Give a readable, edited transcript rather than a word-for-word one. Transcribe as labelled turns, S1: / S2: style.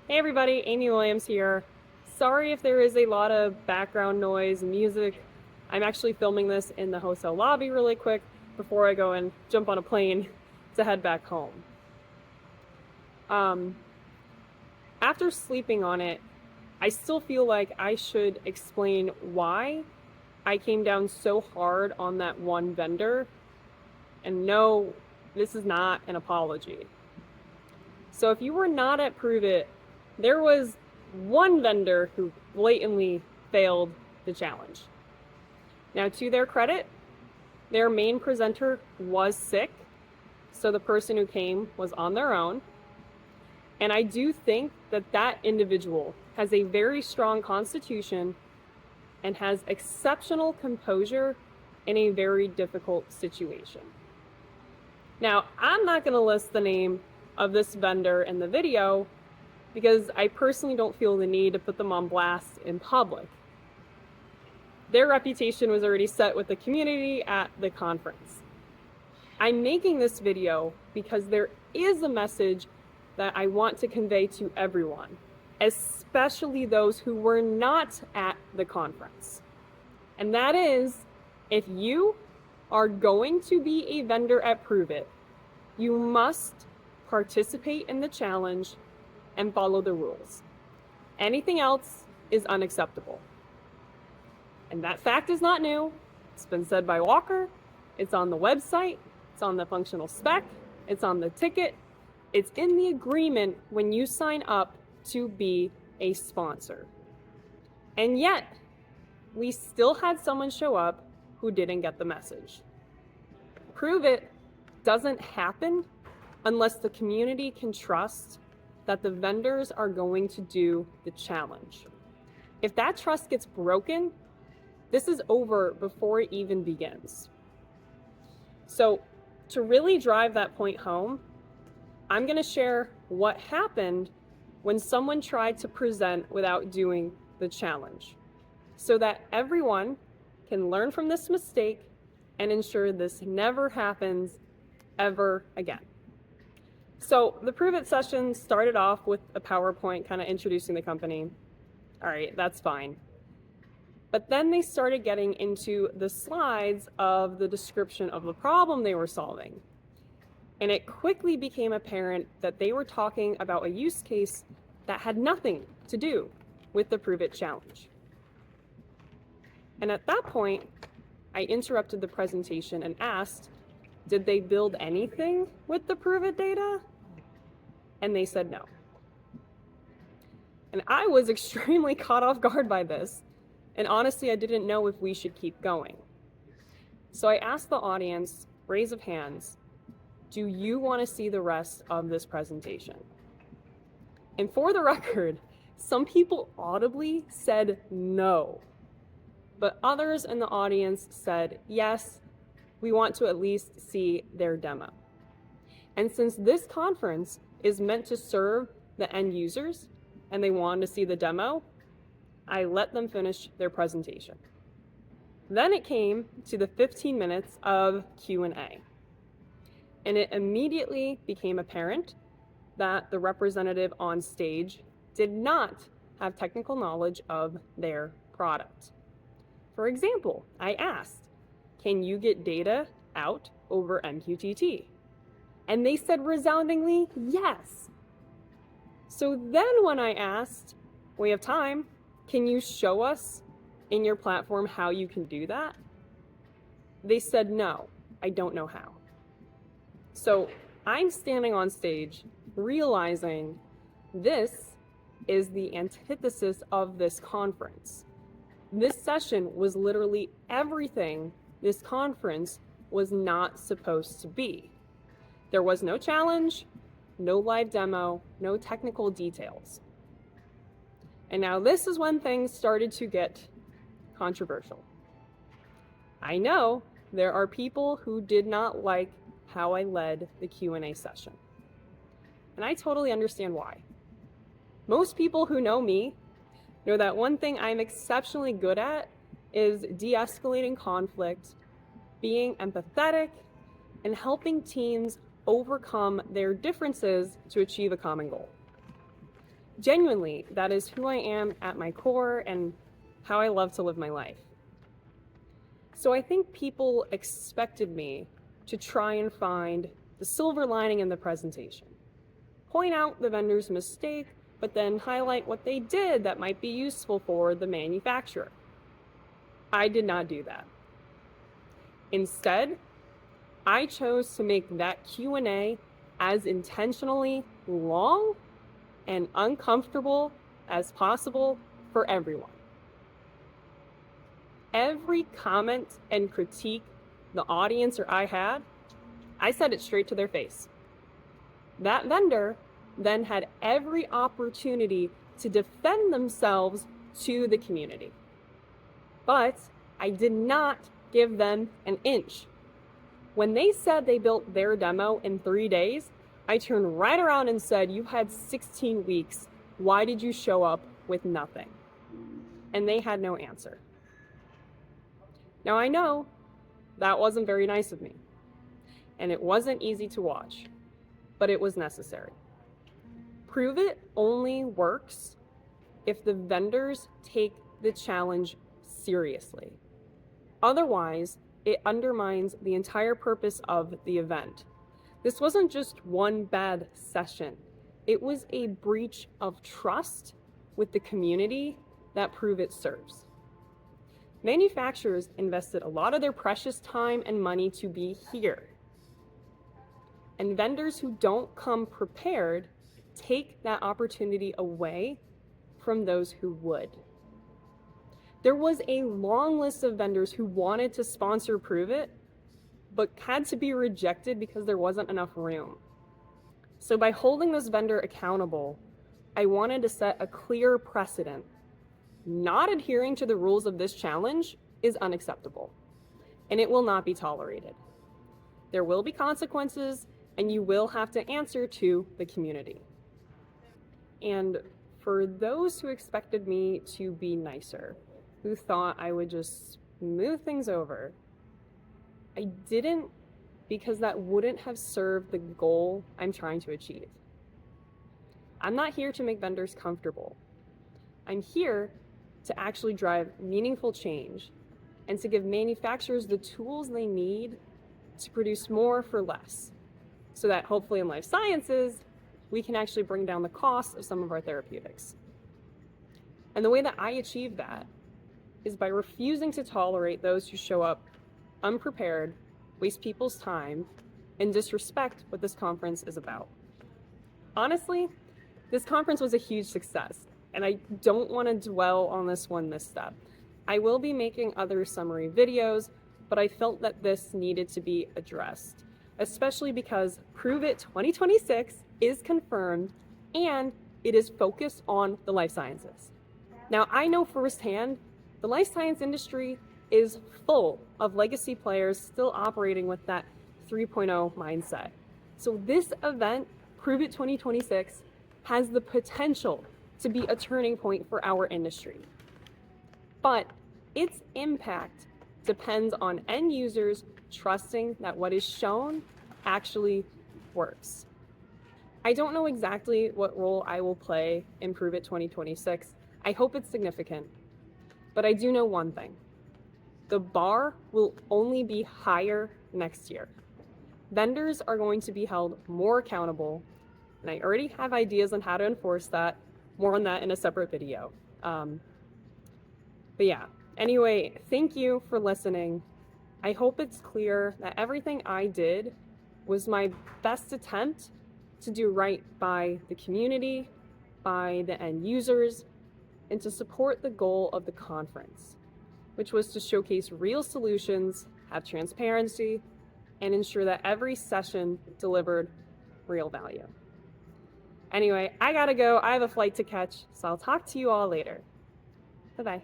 S1: Hey everybody, Amy Williams here. Sorry if there is a lot of background noise, music. I'm actually filming this in the hotel lobby really quick before I go and jump on a plane to head back home. After sleeping on it, I still feel like I should explain why I came down so hard on that one vendor. And no, this is not an apology. So if you were not at ProveIt, there was one vendor who blatantly failed the challenge. Now, to their credit, their main presenter was sick, so the person who came was on their own. And I do think that that individual has a very strong constitution and has exceptional composure in a very difficult situation. Now, I'm not going to list the name of this vendor in the video because I personally don't feel the need to put them on blast in public. Their reputation was already set with the community at the conference. I'm making this video because there is a message that I want to convey to everyone, especially those who were not at the conference. And that is, if you are going to be a vendor at ProveIt, you must participate in the challenge and follow the rules. Anything else is unacceptable. And that fact is not new. It's been said by Walker. It's on the website. It's on the functional spec. It's on the ticket. It's in the agreement when you sign up to be a sponsor. And yet, we still had someone show up who didn't get the message. ProveIt doesn't happen unless the community can trust that the vendors are going to do the challenge. If that trust gets broken, this is over before it even begins. So to really drive that point home, I'm going to share what happened when someone tried to present without doing the challenge, so that everyone can learn from this mistake and ensure this never happens ever again. So the ProveIt session started off with a PowerPoint kind of introducing the company. All right, that's fine. But then they started getting into the slides of the description of the problem they were solving. And it quickly became apparent that they were talking about a use case that had nothing to do with the ProveIt challenge. And at that point, I interrupted the presentation and asked, did they build anything with the ProveIt data? And they said no. And I was extremely caught off guard by this. And honestly, I didn't know if we should keep going. So I asked the audience, raise of hands, do you want to see the rest of this presentation? And for the record, some people audibly said no, but others in the audience said, yes, we want to at least see their demo. And since this conference is meant to serve the end users and they wanted to see the demo, I let them finish their presentation. Then it came to the 15 minutes of Q&A. And it immediately became apparent that the representative on stage did not have technical knowledge of their product. For example, I asked, can you get data out over MQTT? And they said resoundingly, yes. So then when I asked, we have time, can you show us in your platform how you can do that? They said, no, I don't know how. So I'm standing on stage realizing this is the antithesis of this conference. This session was literally everything this conference was not supposed to be. There was no challenge, no live demo, no technical details. And now this is when things started to get controversial. I know there are people who did not like how I led the Q&A session. And I totally understand why. Most people who know me know that one thing I'm exceptionally good at is de-escalating conflict, being empathetic, and helping teams overcome their differences to achieve a common goal. Genuinely, that is who I am at my core and how I love to live my life. So I think people expected me to try and find the silver lining in the presentation. Point out the vendor's mistake, but then highlight what they did that might be useful for the manufacturer. I did not do that. Instead, I chose to make that Q&A as intentionally long and uncomfortable as possible for everyone. Every comment and critique the audience or I had, I said it straight to their face. That vendor then had every opportunity to defend themselves to the community. But I did not give them an inch. When they said they built their demo in 3 days, I turned right around and said, "You had 16 weeks. Why did you show up with nothing?" And they had no answer. Now I know that wasn't very nice of me, and it wasn't easy to watch, but it was necessary. ProveIt only works if the vendors take the challenge seriously. Otherwise, it undermines the entire purpose of the event. This wasn't just one bad session. It was a breach of trust with the community that ProveIt serves. Manufacturers invested a lot of their precious time and money to be here. And vendors who don't come prepared take that opportunity away from those who would. There was a long list of vendors who wanted to sponsor ProveIt, but had to be rejected because there wasn't enough room. So by holding this vendor accountable, I wanted to set a clear precedent. Not adhering to the rules of this challenge is unacceptable, and it will not be tolerated. There will be consequences, and you will have to answer to the community. And for those who expected me to be nicer, who thought I would just smooth things over, I didn't, because that wouldn't have served the goal I'm trying to achieve. I'm not here to make vendors comfortable. I'm here to actually drive meaningful change and to give manufacturers the tools they need to produce more for less, so that hopefully in life sciences, we can actually bring down the cost of some of our therapeutics. And the way that I achieve that is by refusing to tolerate those who show up unprepared, waste people's time, and disrespect what this conference is about. Honestly, this conference was a huge success, and I don't want to dwell on this one misstep. I will be making other summary videos, but I felt that this needed to be addressed, especially because ProveIt 2026 is confirmed and it is focused on the life sciences. Now, I know firsthand the life science industry is full of legacy players still operating with that 3.0 mindset. So this event, ProveIt 2026, has the potential to be a turning point for our industry. But its impact depends on end users trusting that what is shown actually works. I don't know exactly what role I will play in ProveIt 2026. I hope it's significant. But I do know one thing. The bar will only be higher next year. Vendors are going to be held more accountable, and I already have ideas on how to enforce that. More on that in a separate video. But yeah, anyway, thank you for listening. I hope it's clear that everything I did was my best attempt to do right by the community, by the end users, and to support the goal of the conference, which was to showcase real solutions, have transparency, and ensure that every session delivered real value. Anyway, I gotta go. I have a flight to catch, so I'll talk to you all later. Bye-bye.